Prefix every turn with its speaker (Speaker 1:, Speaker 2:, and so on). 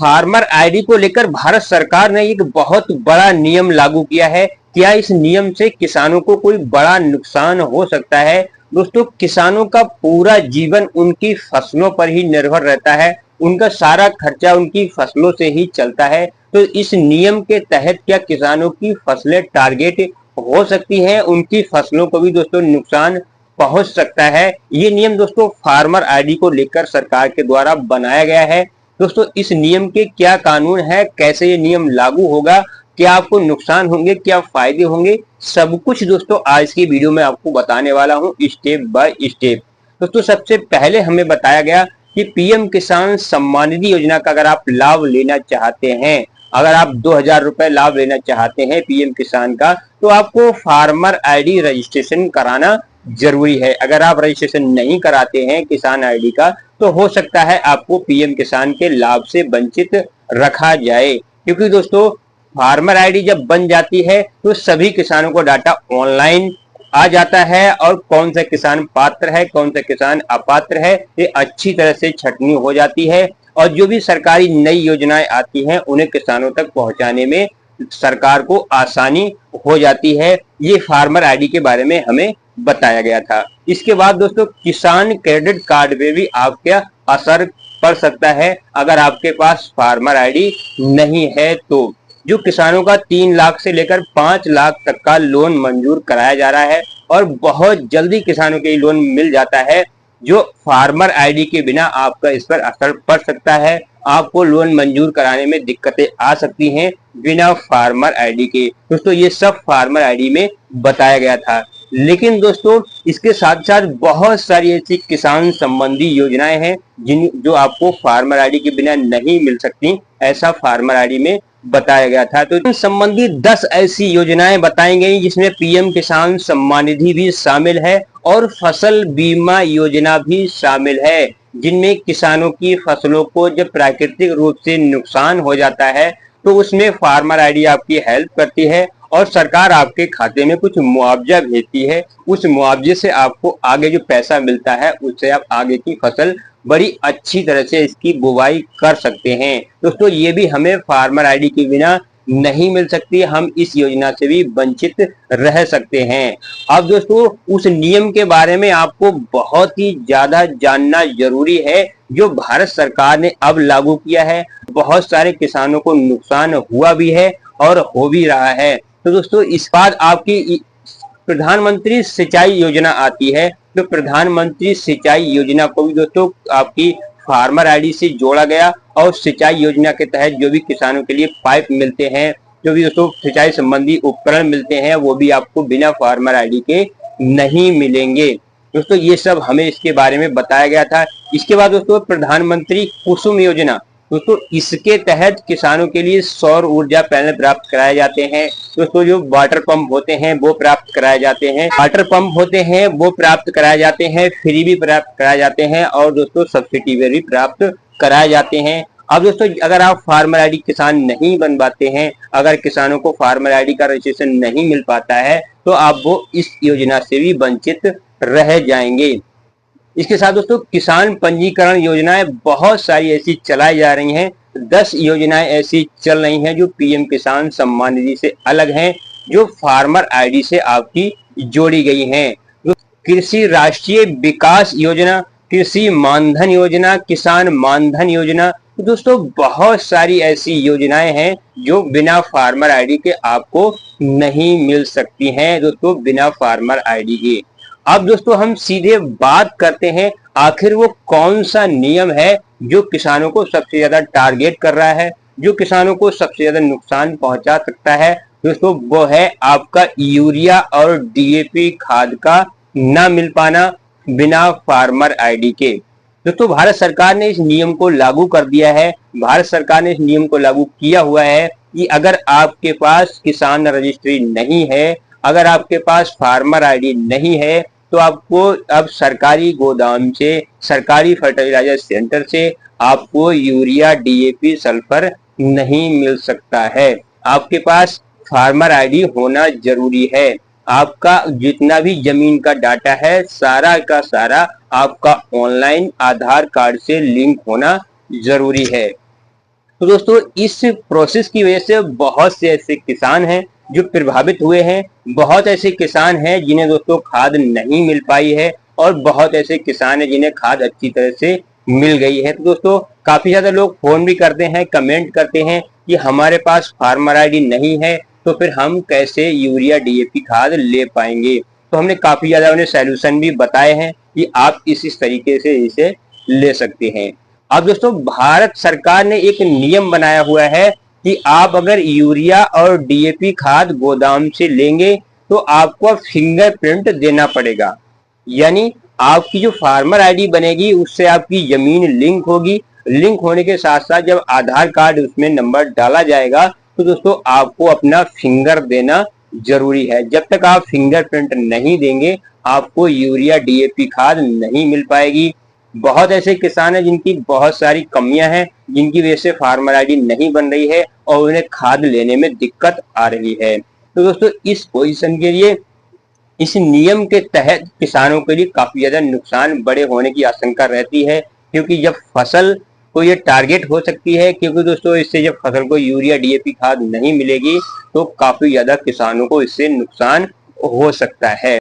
Speaker 1: Farmer ID को लेकर भारत सरकार ने एक बहुत बड़ा नियम लागू किया है। क्या इस नियम से किसानों को कोई बड़ा नुकसान हो सकता है? दोस्तों, किसानों का पूरा जीवन उनकी फसलों पर ही निर्भर रहता है। उनका सारा खर्चा उनकी फसलों से ही चलता है। तो इस नियम के तहत क्या किसानों की फसलें टारगेट हो सकती हैं? उनकी फसलों को भी दोस्तों नुकसान पहुंच सकता है। ये नियम दोस्तों फार्मर आईडी को लेकर सरकार के द्वारा बनाया गया है। दोस्तों, इस नियम के क्या कानून है, कैसे ये नियम लागू होगा, क्या आपको नुकसान होंगे, क्या फायदे होंगे, सब कुछ दोस्तों आज की वीडियो में आपको बताने वाला हूं स्टेप बाय स्टेप। दोस्तों, सबसे पहले हमें बताया गया कि पीएम किसान सम्मान निधि योजना का अगर आप लाभ लेना चाहते हैं, अगर आप 2000 रुपए लाभ लेना चाहते हैं पीएम किसान का, तो आपको फार्मर आईडी रजिस्ट्रेशन कराना जरूरी है। अगर आप रजिस्ट्रेशन नहीं कराते हैं किसान आईडी का, तो हो सकता है आपको पीएम किसान के लाभ से वंचित रखा जाए। क्योंकि दोस्तों फार्मर आईडी जब बन जाती है तो सभी किसानों को डाटा ऑनलाइन आ जाता है और कौन सा किसान पात्र है, कौन सा किसान अपात्र है, ये अच्छी तरह से छटनी हो जाती है। और जो भी सरकारी नई योजनाएं आती हैं उन्हें किसानों तक पहुंचाने में सरकार को आसानी हो जाती है। ये फार्मर आईडी के बारे में हमें बताया गया था। इसके बाद दोस्तों किसान क्रेडिट कार्ड पे भी आपका असर पड़ सकता है अगर आपके पास फार्मर आईडी नहीं है तो। जो किसानों का 3 लाख से लेकर 5 लाख तक का लोन मंजूर कराया जा रहा है और बहुत जल्दी किसानों के लोन मिल जाता है। जो फार्मर आईडी के बिना आपका इस पर असर पड़ सकता है। आपको लोन मंजूर कराने में दिक्कतें आ सकती हैं बिना फार्मर आईडी के। दोस्तों, ये सब फार्मर आईडी में बताया गया था। लेकिन दोस्तों इसके साथ साथ बहुत सारी ऐसी किसान संबंधी योजनाएं हैं जो आपको फार्मर आईडी के बिना नहीं मिल सकती, ऐसा फार्मर आईडी में बताया गया था। तो इन संबंधी 10 ऐसी योजनाएं बताई गई जिसमें पीएम किसान सम्मान निधि भी शामिल है और फसल बीमा योजना भी शामिल है, जिनमें किसानों की फसलों को जब प्राकृतिक रूप से नुकसान हो जाता है तो उसमें फार्मर आईडी आपकी हेल्प करती है और सरकार आपके खाते में कुछ मुआवजा भेजती है। उस मुआवजे से आपको आगे जो पैसा मिलता है उससे आप आगे की फसल बड़ी अच्छी तरह से इसकी बुवाई कर सकते हैं। दोस्तों, ये भी हमें फार्मर आईडी के बिना नहीं मिल सकती, हम इस योजना से भी वंचित रह सकते हैं। अब दोस्तों उस नियम के बारे में आपको बहुत ही ज्यादा जानना जरूरी है जो भारत सरकार ने अब लागू किया है। बहुत सारे किसानों को नुकसान हुआ भी है और हो भी रहा है। तो दोस्तों इस बार आपकी प्रधानमंत्री सिंचाई योजना आती है, तो प्रधानमंत्री सिंचाई योजना को भी दोस्तों आपकी फार्मर आईडी से जोड़ा गया और सिंचाई योजना के तहत जो भी किसानों के लिए पाइप मिलते हैं, जो भी दोस्तों सिंचाई संबंधी उपकरण मिलते हैं, वो भी आपको बिना फार्मर आईडी के नहीं मिलेंगे। दोस्तों ये सब हमें इसके बारे में बताया गया था। इसके बाद दोस्तों प्रधानमंत्री कुसुम योजना, दोस्तों इसके तहत किसानों के लिए सौर ऊर्जा पैनल प्राप्त कराए जाते हैं। दोस्तों जो वाटर पंप होते हैं वो प्राप्त कराए जाते हैं, वाटर पंप होते हैं वो प्राप्त कराए जाते हैं, फ्री भी प्राप्त कराए जाते हैं और दोस्तों सब्सिडी में भी प्राप्त कराए जाते हैं। अब दोस्तों अगर आप फार्मर आईडी किसान नहीं बन पाते हैं, अगर किसानों को फार्मर आईडी का रजिस्ट्रेशन नहीं मिल पाता है तो आप वो इस योजना से भी वंचित रह जाएंगे। इसके साथ दोस्तों किसान पंजीकरण योजनाएं बहुत सारी ऐसी चलाई जा रही हैं। 10 योजनाएं ऐसी चल रही हैं जो पीएम किसान सम्मान निधि से अलग हैं, जो फार्मर आईडी से आपकी जोड़ी गई हैं। कृषि राष्ट्रीय विकास योजना, कृषि मानधन योजना, किसान मानधन योजना, तो दोस्तों बहुत सारी ऐसी योजनाएं हैं जो बिना फार्मर आईडी के आपको नहीं मिल सकती हैं दोस्तों, बिना फार्मर आईडी के। अब दोस्तों हम सीधे बात करते हैं आखिर वो कौन सा नियम है जो किसानों को सबसे ज्यादा टारगेट कर रहा है, जो किसानों को सबसे ज्यादा नुकसान पहुंचा सकता है। दोस्तों वो है आपका यूरिया और डीएपी खाद का ना मिल पाना बिना फार्मर आईडी के। दोस्तों भारत सरकार ने इस नियम को लागू कर दिया है। भारत सरकार ने इस नियम को लागू किया हुआ है कि अगर आपके पास किसान रजिस्ट्री नहीं है, अगर आपके पास फार्मर आईडी नहीं है, तो आपको अब सरकारी गोदाम से, सरकारी फर्टिलाइजर सेंटर से आपको यूरिया डीएपी सल्फर नहीं मिल सकता है। आपके पास फार्मर आईडी होना जरूरी है। आपका जितना भी जमीन का डाटा है सारा का सारा आपका ऑनलाइन आधार कार्ड से लिंक होना जरूरी है। तो दोस्तों इस प्रोसेस की वजह से बहुत से ऐसे किसान हैं जो प्रभावित हुए हैं, बहुत ऐसे किसान हैं जिन्हें दोस्तों खाद नहीं मिल पाई है और बहुत ऐसे किसान हैं जिन्हें खाद अच्छी तरह से मिल गई है। तो दोस्तों काफी ज्यादा लोग फोन भी करते हैं, कमेंट करते हैं कि हमारे पास फार्मर आईडी नहीं है तो फिर हम कैसे यूरिया डीएपी खाद ले पाएंगे। तो हमने काफी ज्यादा उन्हें सॉल्यूशन भी बताए हैं कि आप इस तरीके से इसे ले सकते हैं। अब दोस्तों भारत सरकार ने एक नियम बनाया हुआ है कि आप अगर यूरिया और डीएपी खाद गोदाम से लेंगे तो आपको फिंगरप्रिंट देना पड़ेगा। यानी आपकी जो फार्मर आईडी बनेगी उससे आपकी जमीन लिंक होगी। लिंक होने के साथ साथ जब आधार कार्ड उसमें नंबर डाला जाएगा तो दोस्तों आपको अपना फिंगर देना जरूरी है। जब तक आप फिंगरप्रिंट नहीं देंगे आपको यूरिया डीएपी खाद नहीं मिल पाएगी। बहुत ऐसे किसान हैं जिनकी बहुत सारी कमियां हैं जिनकी वजह से फार्मर आईडी नहीं बन रही है और उन्हें खाद लेने में दिक्कत आ रही है। तो दोस्तों इस पोजीशन के लिए, इस नियम के तहत किसानों के लिए काफी ज्यादा नुकसान बड़े होने की आशंका रहती है, क्योंकि जब फसल को ये टारगेट हो सकती है, क्योंकि दोस्तों इससे जब फसल को यूरिया डीएपी खाद नहीं मिलेगी तो काफी ज्यादा किसानों को इससे नुकसान हो सकता है।